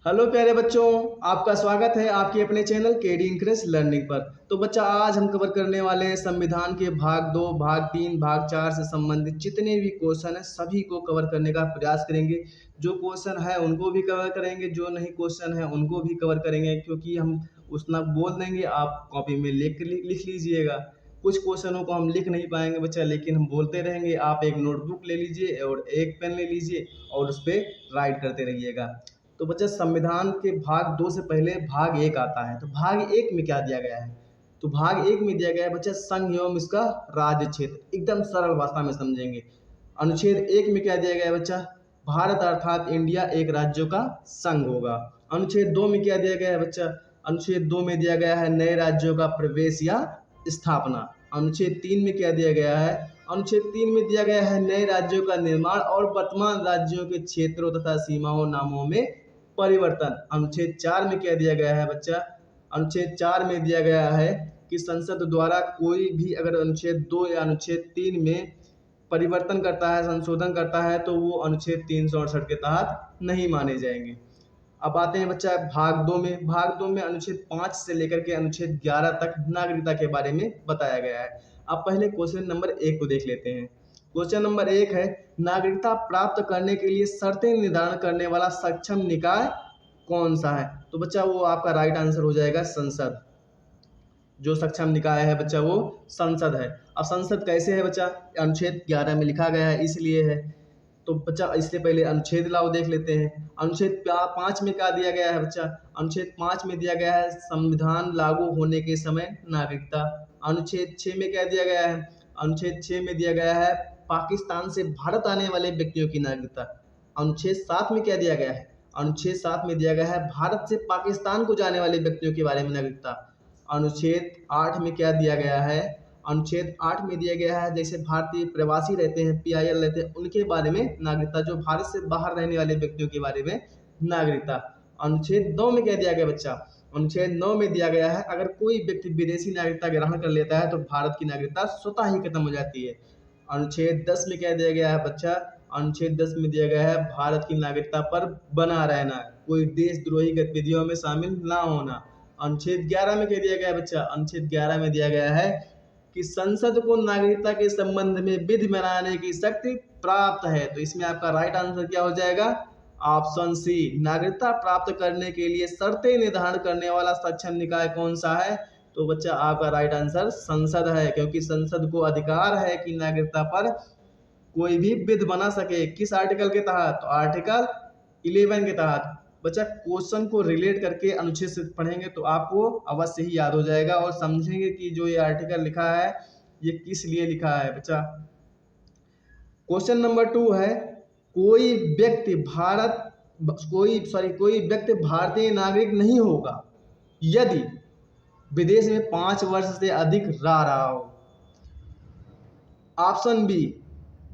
Hello प्यारे बच्चों, आपका स्वागत है आपके अपने चैनल केडी इंक्रेज लर्निंग पर। तो बच्चा, आज हम कवर करने वाले हैं संविधान के भाग 2, भाग 3, भाग 4 से संबंधित जितने भी क्वेश्चन हैं सभी को कवर करने का प्रयास करेंगे। जो क्वेश्चन है उनको भी कवर करेंगे, जो नहीं क्वेश्चन है उनको भी कवर करेंगे, क्योंकि हम उतना बोल देंगे, आप कॉपी में लिख लीजिएगा। कुछ क्वेश्चनों को हम लिख नहीं पाएंगे बच्चा, लेकिन हम बोलते रहेंगे। आप एक नोटबुक ले लीजिए और एक पेन ले लीजिए और उस पर राइट करते रहिएगा। तो बच्चा, संविधान के भाग 2 से पहले भाग 1 आता है। तो भाग 1 में क्या दिया गया है? तो भाग 1 में दिया गया है बच्चा संघ एवं इसका राज्य क्षेत्र। एकदम सरल भाषा में समझेंगे। अनुच्छेद 1 में क्या दिया गया है बच्चा? भारत अर्थात इंडिया एक राज्यों का संघ होगा। अनुच्छेद 2 में क्या दिया गया है बच्चा? अनुच्छेद 2 में दिया गया है नए राज्यों का प्रवेश या स्थापना। अनुच्छेद 3 में क्या दिया गया है? अनुच्छेद 3 में दिया गया है नए राज्यों का निर्माण और वर्तमान राज्यों के क्षेत्रों तथा सीमाओं नामों में परिवर्तन। अनुच्छेद 4 में क्या दिया गया है बच्चा? अनुच्छेद 4 में दिया गया है कि संसद द्वारा कोई भी अगर अनुच्छेद 2 या अनुच्छेद 3 में परिवर्तन करता है, संशोधन करता है, तो वो अनुच्छेद 368 के तहत नहीं माने जाएंगे। अब आते हैं बच्चा भाग 2 में। भाग 2 में अनुच्छेद 5 से लेकर के अनुच्छेद 11 तक नागरिकता के बारे में बताया गया है। अब पहले क्वेश्चन नंबर 1 को देख लेते हैं। क्वेश्चन नंबर 1 है, नागरिकता प्राप्त करने के लिए शर्तें निर्धारण करने वाला सक्षम निकाय कौन सा है? तो बच्चा, वो आपका राइट आंसर हो जाएगा संसद। जो सक्षम निकाय है बच्चा वो संसद है। अब संसद कैसे है बच्चा? अनुच्छेद 11 में लिखा गया है, इसलिए है। तो बच्चा, इससे पहले अनुच्छेद लाओ देख लेते हैं। अनुच्छेद 5 में क्या दिया गया है बच्चा? अनुच्छेद 5 में दिया गया है संविधान लागू होने के समय नागरिकता। अनुच्छेद 6 में क्या दिया गया है? अनुच्छेद 6 में दिया गया है पाकिस्तान से भारत आने वाले व्यक्तियों की नागरिकता। अनुच्छेद 7 में क्या दिया गया है? अनुच्छेद 7 में दिया गया है भारत से पाकिस्तान को जाने वाले व्यक्तियों के बारे में नागरिकता। अनुच्छेद 8 में क्या दिया गया है? अनुच्छेद 8 में दिया गया है जैसे भारतीय प्रवासी रहते हैं, पीआईएल रहते हैं, उनके बारे में नागरिकता। जो भारत से बाहर रहने वाले व्यक्तियों के बारे में नागरिकता। अनुच्छेद 9 में क्या दिया गया बच्चा? अनुच्छेद 9 में दिया गया है अगर कोई व्यक्ति विदेशी नागरिकता ग्रहण कर लेता है तो भारत की नागरिकता स्वतः ही खत्म हो जाती है। अनुच्छेद 10 में क्या दिया गया है बच्चा? अनुच्छेद 10 में दिया गया है भारत की नागरिकता पर बना रहना, कोई देशद्रोही गतिविधियों में शामिल ना होना। अनुच्छेद 11 में क्या दिया गया है बच्चा? अनुच्छेद 11 में दिया गया है कि संसद को नागरिकता के संबंध में विधि बनाने की शक्ति प्राप्त है। तो इसमें आपका राइट आंसर क्या हो जाएगा? Option C. नागरिकता प्राप्त करने के लिए शर्तें निर्धारण करने वाला सक्षम निकाय कौन सा है? तो बच्चा, आपका राइट आंसर संसद है, क्योंकि संसद को अधिकार है कि नागरिकता पर कोई भी विधि बना सके। किस आर्टिकल के तहत? तो आर्टिकल 11 के तहत। बच्चा, क्वेश्चन को रिलेट करके अनुच्छेद से पढ़ेंगे तो आपको अवश्य ही याद हो जाएगा और समझेंगे कि जो ये आर्टिकल लिखा है ये किस लिए लिखा है बच्चा। क्वेश्चन नंबर 2 है, कोई व्यक्ति कोई व्यक्ति भारतीय नागरिक नहीं होगा यदि विदेश में 5 वर्ष से अधिक रहा हो। ऑप्शन बी,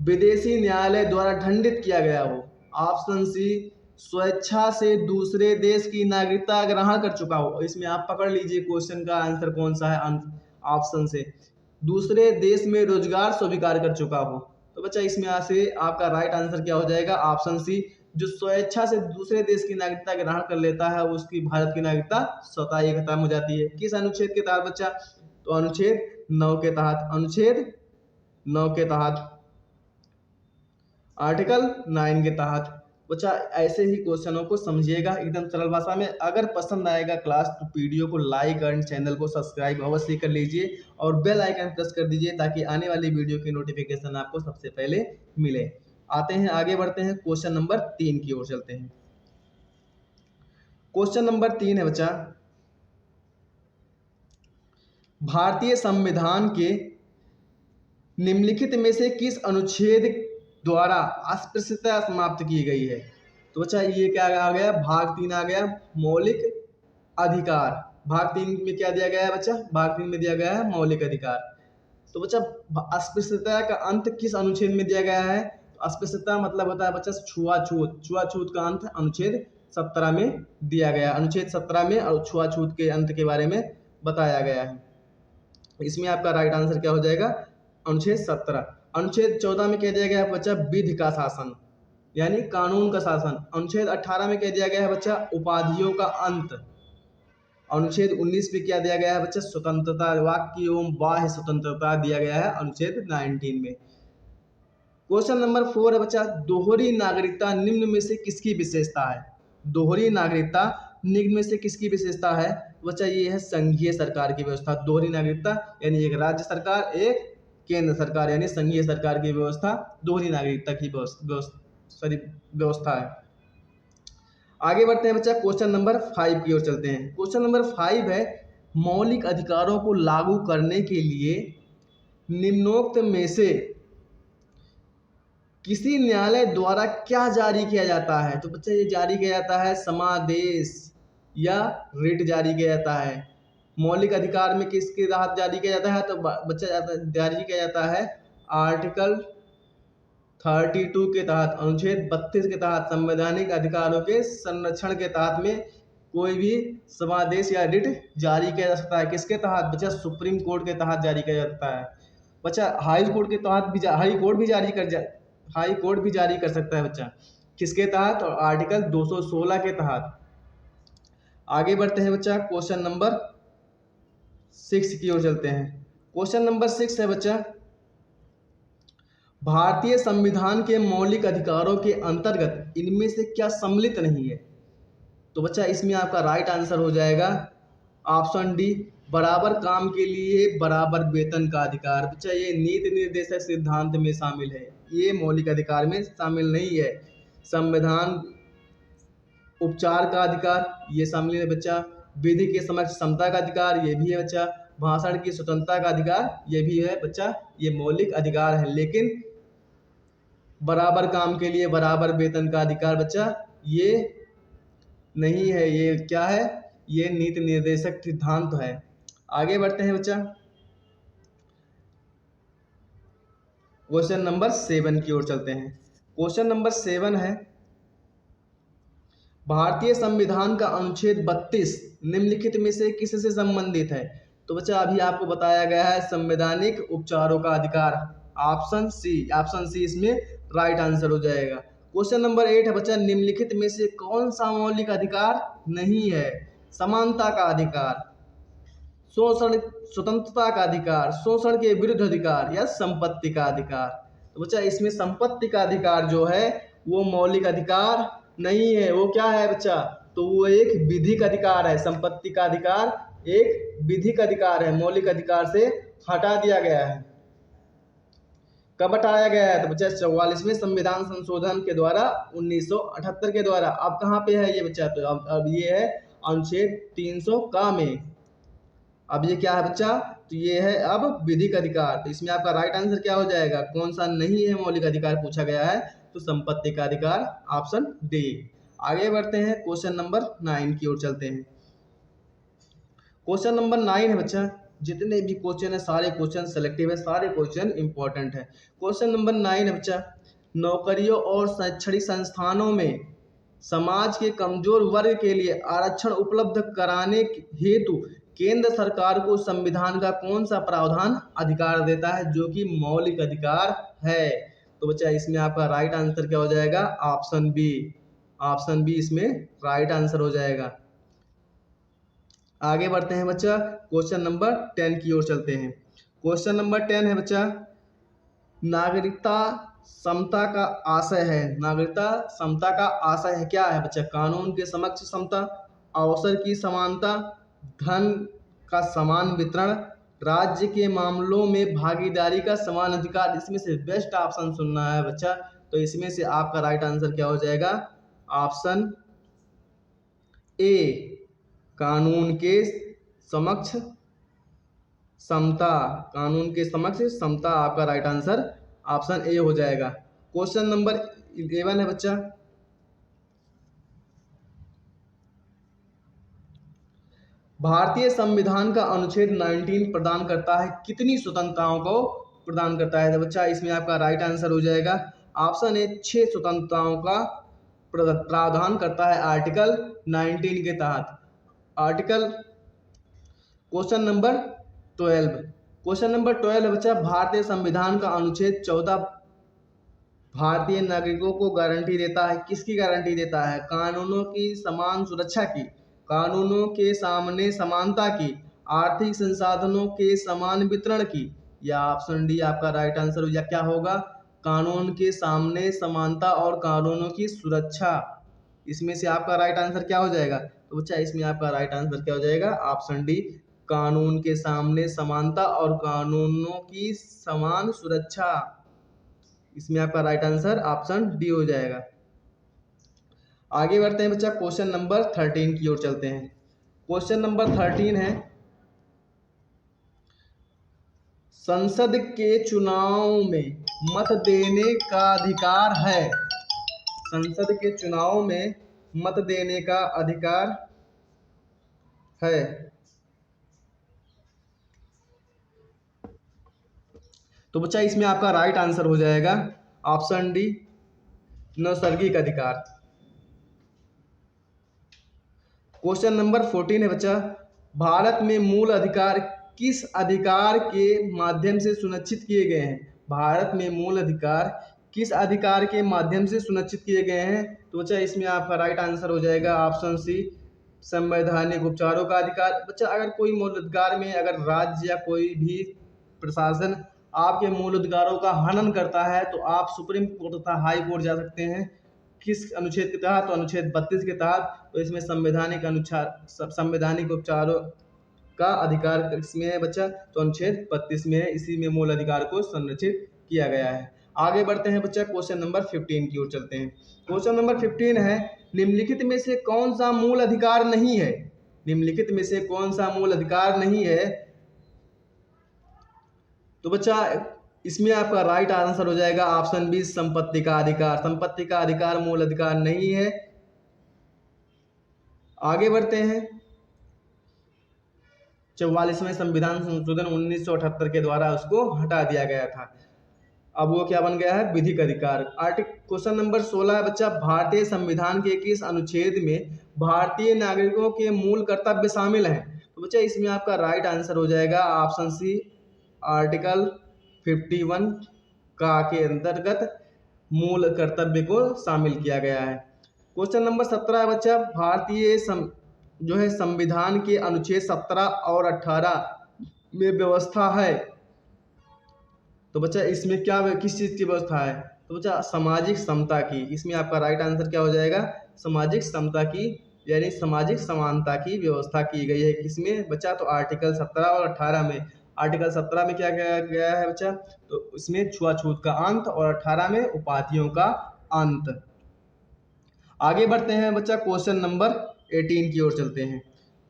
विदेशी न्यायालय द्वारा दंडित किया गया हो। ऑप्शन सी, स्वेच्छा से दूसरे देश की नागरिकता ग्रहण कर चुका हो। इसमें आप पकड़ लीजिए क्वेश्चन का आंसर कौन सा है। ऑप्शन से, दूसरे देश में रोजगार स्वीकार कर चुका हो। तो बच्चा, इसमें से आपका राइट आंसर क्या हो जाएगा? Option C. जो स्वेच्छा से दूसरे देश की नागरिकता ग्रहण कर लेता है उसकी भारत की नागरिकता स्वतः ही खत्म हो जाती है। किस अनुच्छेद के तहत बच्चा? तो अनुच्छेद 9 के तहत। अनुच्छेद 9 के तहत, आर्टिकल 9 के तहत। बच्चा, ऐसे ही क्वेश्चनों को समझिएगा एकदम सरल भाषा में। अगर पसंद आएगा क्लास तो वीडियो को लाइक और चैनल को सब्सक्राइब अवश्य कर लीजिए और बेल आइकन प्रेस कर दीजिए ताकि आने वाली वीडियो की नोटिफिकेशन आपको सबसे पहले मिले। आते हैं, आगे बढ़ते हैं, क्वेश्चन नंबर 3 की ओर चलते हैं। क्वेश्चन नंबर 3 है बच्चा, भारतीय संविधान के निम्नलिखित में से किस अनुच्छेद द्वारा अस्पृश्यता समाप्त की गई है? तो बच्चा, ये क्या आ गया? भाग 3 आ गया, मौलिक अधिकार। भाग 3 में क्या दिया गया है बच्चा? भाग 3 में दिया गया है मौलिक अधिकार। तो बच्चा, अस्पृश्यता का अंत किस अनुच्छेद में दिया गया है? तो अस्पृश्यता मतलब होता है बच्चा छुआछूत। छुआछूत का अंत अनुच्छेद 17 में दिया गया। अनुच्छेद 17 में और छुआछूत के अंत के बारे में बताया गया है। इसमें आपका राइट आंसर क्या हो जाएगा? अनुच्छेद 17। अनुच्छेद 14 में क्या दिया गया है बच्चा? विधि का शासन। यानी कानून का शासन। अनुच्छेद 18 में कह दिया गया है बच्चा उपाधियों का अंत। अनुच्छेद 19 में क्या दिया गया है बच्चा स्वतंत्रता, वाक्य एवं बाह्य स्वतंत्रता दिया गया है अनुच्छेद 19 में। क्वेश्चन नंबर 4 है बच्चा दोहरी नागरिकता निम्न में से किसकी विशेषता है। दोहरी नागरिकता निम्न में से किसकी विशेषता है बच्चा, ये है संघीय सरकार की व्यवस्था। दोहरी नागरिकता यानी एक राज्य सरकार एक केंद्र सरकार यानी संघीय सरकार की व्यवस्था दोहरी नागरिकता की व्यवस्था है। आगे बढ़ते हैं बच्चा क्वेश्चन नंबर 5 की ओर चलते हैं। क्वेश्चन नंबर 5 है मौलिक अधिकारों को लागू करने के लिए निम्नोक्त में से किसी न्यायालय द्वारा क्या जारी किया जाता है। तो बच्चा ये जारी किया जाता है समादेश या रिट जारी किया जाता है। मौलिक अधिकार में किसके तहत जारी किया जाता है, तो बच्चा जारी किया जाता है आर्टिकल 32 के तहत, अनुच्छेद 32 के तहत संवैधानिक अधिकारों के संरक्षण के तहत में कोई भी समादेश या रिट जारी किया जा सकता है। किसके तहत बच्चा, सुप्रीम कोर्ट के तहत जारी किया जाता है। बच्चा हाई कोर्ट के तहत भी हाई कोर्ट भी जारी कर सकता है बच्चा। किसके तहत, और आर्टिकल 216 के तहत। आगे बढ़ते हैं बच्चा क्वेश्चन नंबर 6 की ओर चलते हैं। क्वेश्चन नंबर 6 है बच्चा भारतीय संविधान के मौलिक अधिकारों के अंतर्गत इनमें से क्या सम्मिलित नहीं है। तो बच्चा इसमें आपका राइट आंसर हो जाएगा ऑप्शन डी, बराबर काम के लिए बराबर वेतन का अधिकार। बच्चा ये नीति निर्देशक सिद्धांत में शामिल है, ये मौलिक अधिकार में शामिल नहीं है। संविधान उपचार का अधिकार ये शामिल है बच्चा। विधि के समक्ष समता का अधिकार ये भी है बच्चा। भाषण की स्वतंत्रता का अधिकार ये भी है बच्चा। ये मौलिक अधिकार है, लेकिन बराबर काम के लिए बराबर वेतन का अधिकार बच्चा ये नहीं है। ये क्या है, ये नीति निर्देशक सिद्धांत है। आगे बढ़ते हैं बच्चा क्वेश्चन नंबर 7 की ओर चलते हैं। क्वेश्चन नंबर 7 है भारतीय संविधान का अनुच्छेद 32 निम्नलिखित में से किससे संबंधित है। तो बच्चा अभी आपको बताया गया है संवैधानिक उपचारों का अधिकार, ऑप्शन सी इसमें राइट आंसर हो जाएगा। क्वेश्चन नंबर 8 है बच्चा निम्नलिखित में से कौन सा मौलिक अधिकार नहीं है। समानता का अधिकार, शोषण स्वतंत्रता का अधिकार, शोषण के विरुद्ध अधिकार या संपत्ति का अधिकार। तो बच्चा इसमें संपत्ति का अधिकार जो है वो मौलिक अधिकार नहीं है। वो क्या है बच्चा, तो वो एक विधिक अधिकार है। संपत्ति का अधिकार एक विधिक अधिकार है, मौलिक अधिकार से हटा दिया गया है। कब हटाया गया है, तो बच्चा 44वें संविधान संशोधन के द्वारा 1978 के द्वारा। अब कहाँ पे है ये बच्चा, तो अब ये है अनुच्छेद 300 का में। अब ये क्या है बच्चा, तो ये है अब विधिक अधिकार। तो इसमें आपका राइट आंसर क्या हो जाएगा, कौन सा नहीं है मौलिक अधिकार पूछा गया है, तो संपत्ति का अधिकार, ऑप्शन डी। आगे बढ़ते हैं क्वेश्चन नंबर 9 की ओर चलते हैं। क्वेश्चन नंबर 9 है बच्चा, जितने भी क्वेश्चन है सारे क्वेश्चन सिलेक्टिव है, सारे क्वेश्चन इंपॉर्टेंट है। क्वेश्चन नंबर 9 है बच्चा नौकरियों और शैक्षणिक संस्थानों में समाज के कमजोर वर्ग के लिए आरक्षण उपलब्ध कराने हेतु केंद्र सरकार को संविधान का कौन सा प्रावधान अधिकार देता है, जो कि मौलिक अधिकार है। तो बच्चा इसमें आपका राइट आंसर क्या हो जाएगा, ऑप्शन बी इसमें राइट आंसर हो जाएगा। आगे बढ़ते हैं बच्चा क्वेश्चन नंबर 10 की ओर चलते हैं। क्वेश्चन नंबर 10 है बच्चा नागरिकता समता का आशय है। नागरिकता समता का आशय है क्या है बच्चा, कानून के समक्ष समता, अवसर की समानता, धन का समान वितरण, राज्य के मामलों में भागीदारी का समान अधिकार। इसमें से बेस्ट ऑप्शन सुनना है बच्चा। तो इसमें से आपका राइट आंसर क्या हो जाएगा, ऑप्शन ए, कानून के समक्ष समता। कानून के समक्ष समता आपका राइट आंसर ऑप्शन ए हो जाएगा। क्वेश्चन नंबर 11 है बच्चा भारतीय संविधान का अनुच्छेद 19 प्रदान करता है कितनी स्वतंत्रताओं को प्रदान करता है। तो बच्चा इसमें आपका राइट आंसर हो जाएगा ऑप्शन ए, 6 स्वतंत्रताओं का प्रावधान करता है आर्टिकल 19 के तहत। आर्टिकल क्वेश्चन नंबर 12 है बच्चा भारतीय संविधान का अनुच्छेद 14 भारतीय नागरिकों को गारंटी देता है। किसकी गारंटी देता है? कानूनों की समान सुरक्षा की, कानूनों के सामने समानता की, आर्थिक संसाधनों के समान वितरण की। या ऑप्शन डी आपका राइट आंसर या क्या होगा? कानून के सामने समानता और कानूनों की सुरक्षा। इसमें से आपका राइट आंसर क्या हो जाएगा? तो बच्चा इसमें आपका राइट आंसर क्या हो जाएगा? ऑप्शन डी, कानून के सामने समानता और कानूनों की समान सुरक्षा। इसमें आपका राइट आंसर ऑप्शन डी हो जाएगा। आगे बढ़ते हैं बच्चा, क्वेश्चन नंबर 13 की ओर चलते हैं। क्वेश्चन नंबर 13 है, संसद के चुनाव में मत देने का अधिकार है। संसद के चुनाव में मत देने का अधिकार है। तो बच्चा इसमें आपका राइट आंसर हो जाएगा ऑप्शन डी, नैसर्गिक अधिकार। क्वेश्चन नंबर 14 है बच्चा, भारत में मूल अधिकार किस अधिकार के माध्यम से सुनिश्चित किए गए हैं? भारत में मूल अधिकार किस अधिकार के माध्यम से सुनिश्चित किए गए हैं? तो बच्चा इसमें आपका राइट आंसर हो जाएगा ऑप्शन सी, संवैधानिक उपचारों का अधिकार। बच्चा अगर कोई मूल अधिकार में अगर राज्य या कोई भी प्रशासन आपके मूल अधिकारों का हनन करता है तो आप सुप्रीम कोर्ट तथा हाई कोर्ट जा सकते हैं। किस अनुच्छेद के तहत? तो अनुच्छेद 32 के तहत। तो इसमें संवैधानिक उपचारों का अधिकार इसमें है बच्चा, तो अनुच्छेद 32 में है। इसी में मूल अधिकार को संरक्षित किया गया है। आगे बढ़ते हैं बच्चा, क्वेश्चन नंबर 15 की ओर चलते हैं। क्वेश्चन नंबर 15 है, निम्नलिखित में से कौन सा मूल अधिकार नहीं है? निम्नलिखित में से कौन सा मूल अधिकार नहीं है? तो बच्चा इसमें आपका राइट आंसर हो जाएगा ऑप्शन बी, संपत्ति का अधिकार। संपत्ति का अधिकार मूल अधिकार नहीं है। आगे बढ़ते हैं, 44वें संविधान संशोधन 1978 के द्वारा उसको हटा दिया गया था। अब वो क्या बन गया है? विधिक अधिकार। क्वेश्चन नंबर 16 है बच्चा, भारतीय संविधान के किस अनुच्छेद में भारतीय नागरिकों के मूल कर्तव्य शामिल हैं? तो बच्चा इसमें आपका राइट आंसर हो जाएगा ऑप्शन सी, आर्टिकल 51 का के अंतर्गत मूल कर्तव्य को शामिल किया गया है। क्वेश्चन नंबर 17 है बच्चा, भारतीय जो है संविधान के अनुच्छेद 17 और 18 में व्यवस्था है। तो बच्चा इसमें क्या किस चीज़ की व्यवस्था है? तो बच्चा सामाजिक समता की। इसमें आपका राइट आंसर क्या हो जाएगा? सामाजिक समता की, यानी सामाजिक समानता की व्यवस्था की गई है। किसमें बच्चा? तो आर्टिकल 17 और 18 में। आर्टिकल 17 में क्या किया गया है बच्चा? तो इसमें छुआछूत का अंत, और 18 में उपाधियों का अंत। आगे बढ़ते हैं बच्चा, क्वेश्चन नंबर 18 की ओर चलते हैं।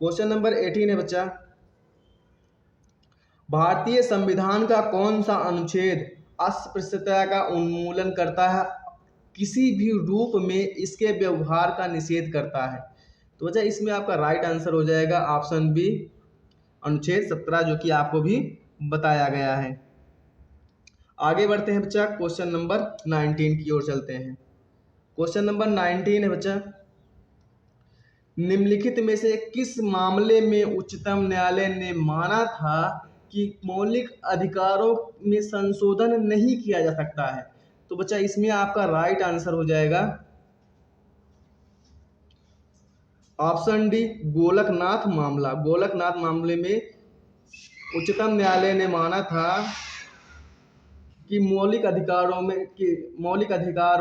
क्वेश्चन नंबर 18 है बच्चा, भारतीय संविधान का कौन सा अनुच्छेद अस्पृश्यता का उन्मूलन करता है, किसी भी रूप में इसके व्यवहार का निषेध करता है? तो बच्चा इसमें आपका राइट आंसर हो जाएगा ऑप्शन बी, अनुच्छेद 17, जो कि आपको भी बताया गया है। आगे बढ़ते हैं बच्चा, क्वेश्चन नंबर 19 की ओर चलते हैं। क्वेश्चन नंबर 19 है बच्चा, निम्नलिखित में से किस मामले में उच्चतम न्यायालय ने माना था कि मौलिक अधिकारों में संशोधन नहीं किया जा सकता है? तो बच्चा इसमें आपका राइट आंसर हो जाएगा ऑप्शन डी, गोलकनाथ मामला। गोलकनाथ मामले में उच्चतम न्यायालय ने माना था कि मौलिक अधिकारों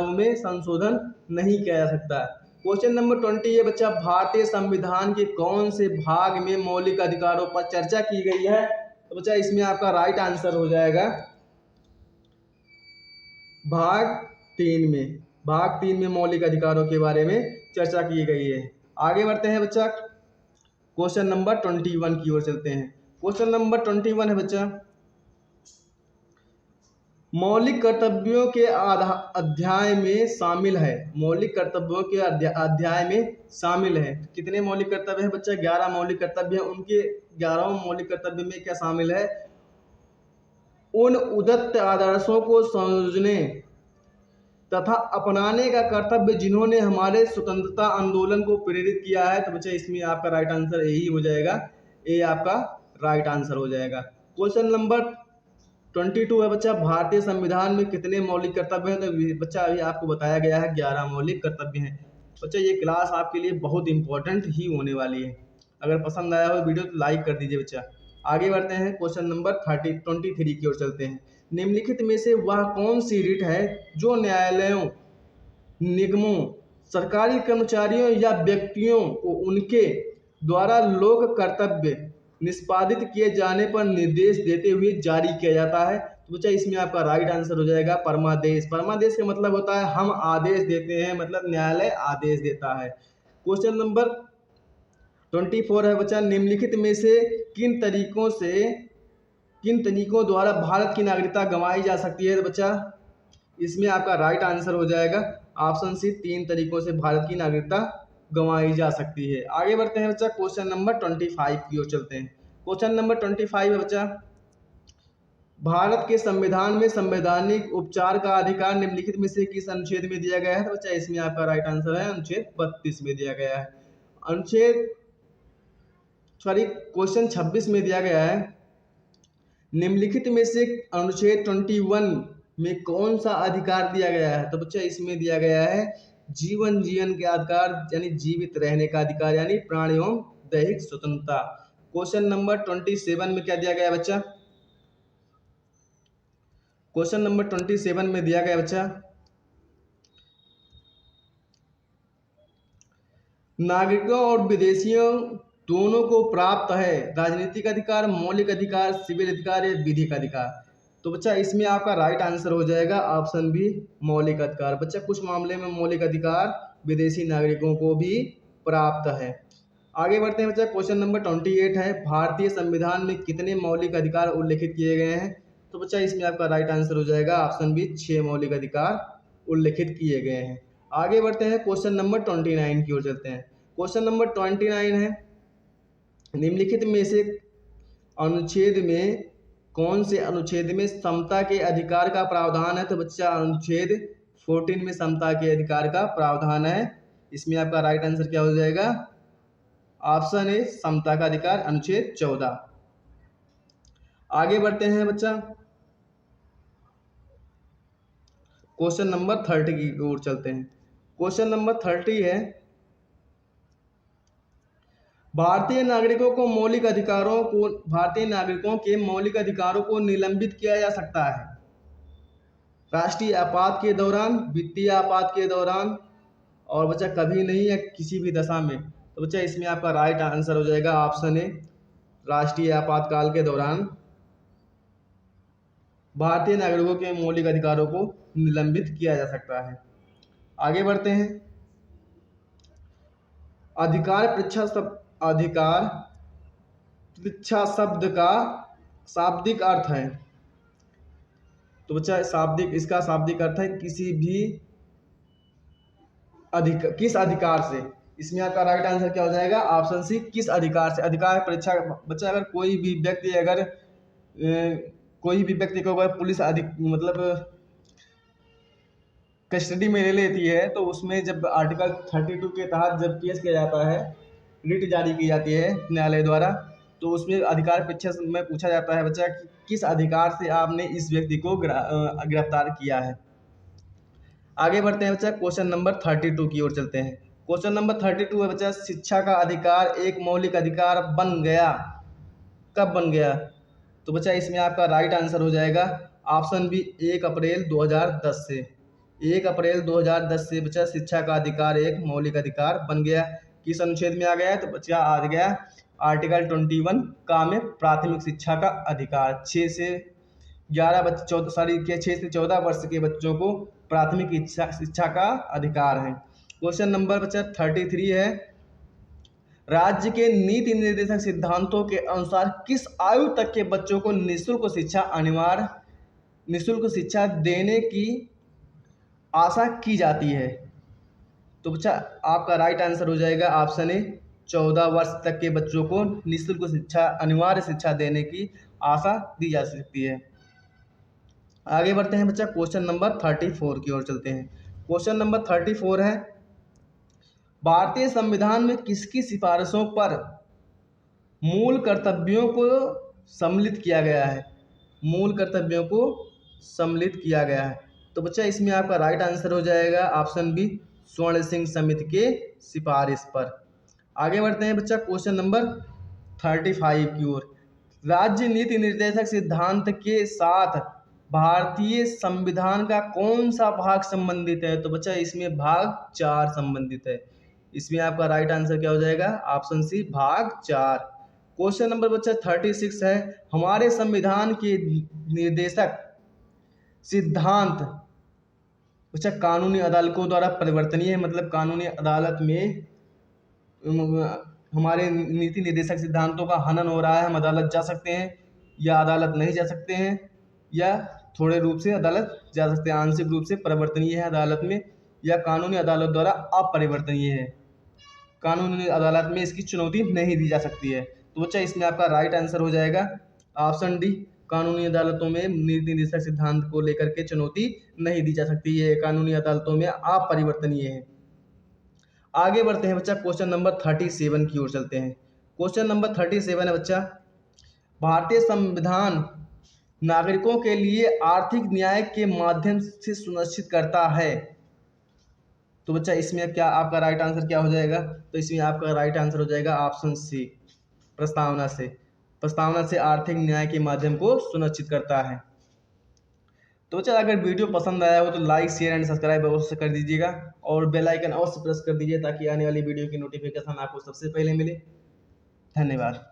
में संशोधन नहीं किया जा सकता है। क्वेश्चन नंबर 20 है बच्चा, भारतीय संविधान के कौन से भाग में मौलिक अधिकारों पर चर्चा की गई है? तो बच्चा इसमें आपका राइट आंसर हो जाएगा भाग 3 में। भाग 3 में मौलिक अधिकारों के बारे में चर्चा की गई है। आगे बढ़ते हैं बच्चा, क्वेश्चन नंबर 21 की ओर चलते हैं। क्वेश्चन नंबर 21 है बच्चा, मौलिक कर्तव्यों के अध्याय में शामिल है। मौलिक कर्तव्यों के अध्याय में शामिल है। कितने मौलिक कर्तव्य है बच्चा? 11 मौलिक कर्तव्य हैं। उनके 11 मौलिक कर्तव्य में क्या शामिल है? उन उदत्त आदर्शों को समझने तथा अपनाने का कर्तव्य जिन्होंने हमारे स्वतंत्रता आंदोलन को प्रेरित किया है। तो बच्चा इसमें आपका राइट आंसर यही हो जाएगा, ए आपका राइट आंसर हो जाएगा। क्वेश्चन नंबर 22 है बच्चा, भारतीय संविधान में कितने मौलिक कर्तव्य हैं? तो बच्चा अभी आपको बताया गया है 11 मौलिक कर्तव्य हैं। बच्चा ये क्लास आपके लिए बहुत इंपॉर्टेंट ही होने वाली है। अगर पसंद आया हो वीडियो तो लाइक कर दीजिए बच्चा। आगे बढ़ते हैं, क्वेश्चन नंबर 23 की ओर चलते हैं। निम्नलिखित में से वह कौन सी रिट है जो न्यायालयों, निगमों, सरकारी कर्मचारियों या व्यक्तियों को उनके द्वारा लोक कर्तव्य निष्पादित किए जाने पर निर्देश देते हुए जारी किया जाता है? तो बच्चा इसमें आपका राइट आंसर हो जाएगा परमादेश। परमादेश का मतलब होता है हम आदेश देते हैं, मतलब न्यायालय आदेश देता है। क्वेश्चन नंबर 24 है बच्चा, निम्नलिखित में से किन तरीकों द्वारा भारत की नागरिकता गंवाई जा सकती है? तो बच्चा इसमें आपका राइट आंसर हो जाएगा ऑप्शन सी, 3 तरीकों से भारत की नागरिकता गंवाई जा सकती है। आगे बढ़ते हैं बच्चा, क्वेश्चन नंबर 25 की ओर चलते हैं। क्वेश्चन नंबर 25 है बच्चा, भारत के संविधान में संवैधानिक उपचार का अधिकार निम्नलिखित में से किस अनुच्छेद में दिया गया है? तो बच्चा इसमें आपका राइट आंसर है अनुच्छेद 32 में दिया गया है। क्वेश्चन 26 में दिया गया है, निम्नलिखित में से अनुच्छेद 21 में कौन सा अधिकार दिया गया है? तो बच्चा इसमें दिया गया है जीवन जीवन के अधिकार, यानी जीवित रहने का अधिकार, यानी प्राण एवं दैहिक स्वतंत्रता। क्वेश्चन नंबर 27 में क्या दिया गया है बच्चा? क्वेश्चन नंबर 27 में दिया गया बच्चा, नागरिकों और विदेशियों दोनों को प्राप्त है राजनीतिक अधिकार, मौलिक अधिकार, सिविल अधिकार या विधिक अधिकार? तो बच्चा इसमें आपका राइट आंसर हो जाएगा ऑप्शन बी, मौलिक अधिकार। बच्चा कुछ मामले में मौलिक अधिकार विदेशी नागरिकों को भी प्राप्त है। आगे बढ़ते हैं बच्चा, क्वेश्चन नंबर 28 है, भारतीय संविधान में कितने मौलिक अधिकार उल्लेखित किए गए हैं? तो बच्चा इसमें आपका राइट आंसर हो जाएगा ऑप्शन बी, 6 मौलिक अधिकार उल्लेखित किए गए हैं। आगे बढ़ते हैं, क्वेश्चन नंबर 29 की ओर चलते हैं। क्वेश्चन नंबर 29 है, निम्नलिखित में से अनुच्छेद में कौन से अनुच्छेद में समता के अधिकार का प्रावधान है? तो बच्चा अनुच्छेद 14 में समता के अधिकार का प्रावधान है। इसमें आपका राइट आंसर क्या हो जाएगा? ऑप्शन ए, समता का अधिकार, अनुच्छेद 14। आगे बढ़ते हैं बच्चा, क्वेश्चन नंबर 30 की ओर चलते हैं। क्वेश्चन नंबर 30 है, भारतीय नागरिकों के मौलिक अधिकारों को निलंबित किया जा सकता है राष्ट्रीय आपात के दौरान, वित्तीय आपात के दौरान, और बच्चा कभी नहीं या किसी भी दशा में। तो बच्चा इसमें आपका राइट आंसर हो जाएगा ऑप्शन ए, राष्ट्रीय आपातकाल के दौरान भारतीय नागरिकों के मौलिक अधिकारों को निलंबित किया जा सकता है। आगे बढ़ते हैं, अधिकार परीक्षा शब्द का शाब्दिक अर्थ है। तो बच्चा इसका शाब्दिक अर्थ है किस अधिकार से। इसमें आपका राइट आंसर क्या हो जाएगा? ऑप्शन सी, किस अधिकार से। अधिकार परीक्षा, बच्चा अगर कोई भी व्यक्ति को अगर पुलिस मतलब कस्टडी में ले लेती है, तो उसमें जब आर्टिकल 32 के तहत जब केस किया जाता है, रिट जारी की जाती है न्यायालय द्वारा, तो उसमें अधिकार परीक्षा में पूछा जाता है बच्चा कि किस अधिकार से आपने इस व्यक्ति को गिरफ्तार किया है। आगे बढ़ते हैं बच्चा, क्वेश्चन नंबर 32 की ओर चलते हैं। क्वेश्चन नंबर 32 है बच्चा, शिक्षा का अधिकार एक मौलिक अधिकार बन गया, कब बन गया? तो बच्चा इसमें आपका राइट आंसर हो जाएगा ऑप्शन बी, 1 अप्रैल 2010 से। 1 अप्रैल 2010 से बच्चा शिक्षा का अधिकार एक मौलिक अधिकार बन गया। किस अनुच्छेद में आ गया है? तो बच्चा आ गया आर्टिकल 21 का में प्राथमिक शिक्षा का अधिकार। 6 से 14 वर्ष के बच्चों को प्राथमिक शिक्षा का अधिकार है। क्वेश्चन नंबर बच्चा 33 है, राज्य के नीति निर्देशक सिद्धांतों के अनुसार किस आयु तक के बच्चों को निःशुल्क शिक्षा देने की आशा की जाती है? तो बच्चा आपका राइट आंसर हो जाएगा ऑप्शन ए, 14 वर्ष तक के बच्चों को निःशुल्क अनिवार्य शिक्षा देने की आशा दी जा सकती है। आगे बढ़ते हैं बच्चा, क्वेश्चन नंबर 34 की ओर चलते हैं। क्वेश्चन नंबर 34 है, भारतीय संविधान में किसकी सिफारिशों पर मूल कर्तव्यों को सम्मिलित किया गया है? मूल कर्तव्यों को सम्मिलित किया गया है। तो बच्चा इसमें आपका राइट आंसर हो जाएगा ऑप्शन बी, स्वर्ण सिंह समिति के सिफारिश पर। आगे बढ़ते हैं बच्चा क्वेश्चन नंबर 35 की ओर। राज्य नीति निर्देशक सिद्धांत के साथ भारतीय संविधान का कौन सा भाग संबंधित है? तो बच्चा इसमें भाग 4 संबंधित है। इसमें आपका राइट आंसर क्या हो जाएगा? ऑप्शन सी, भाग 4। क्वेश्चन नंबर बच्चा 36 है, हमारे संविधान के निर्देशक सिद्धांत बच्चा कानूनी अदालतों द्वारा परिवर्तनीय है, मतलब कानूनी अदालत में हमारे नीति निर्देशक सिद्धांतों का हनन हो रहा है, हम अदालत जा सकते हैं या अदालत नहीं जा सकते हैं, या थोड़े रूप से अदालत जा सकते हैं, आंशिक रूप से परिवर्तनीय है अदालत में, या कानूनी अदालत द्वारा अपरिवर्तनीय है, कानूनी अदालत में इसकी चुनौती नहीं दी जा सकती है। तो बच्चा इसमें आपका राइट आंसर हो जाएगा ऑप्शन डी, कानूनी अदालतों में नीति निर्देशक सिद्धांत को लेकर के चुनौती नहीं दी जा सकती है, कानूनी अदालतों में अपरिवर्तनीय है। आगे बढ़ते हैं बच्चा क्वेश्चन नंबर 37 की ओर चलते हैं। क्वेश्चन नंबर 37 है बच्चा, भारतीय संविधान नागरिकों के लिए आर्थिक न्याय के माध्यम से सुनिश्चित करता है। तो बच्चा इसमें क्या आपका राइट आंसर क्या हो जाएगा? तो इसमें आपका राइट आंसर हो जाएगा ऑप्शन सी, प्रस्तावना से। प्रस्तावना से आर्थिक न्याय के माध्यम को सुनिश्चित करता है। तो बच्चा अगर वीडियो पसंद आया हो तो लाइक, शेयर एंड सब्सक्राइब अवश्य कर दीजिएगा और बेल आइकन अवश्य प्रेस कर दीजिए ताकि आने वाली वीडियो की नोटिफिकेशन आपको सबसे पहले मिले। धन्यवाद।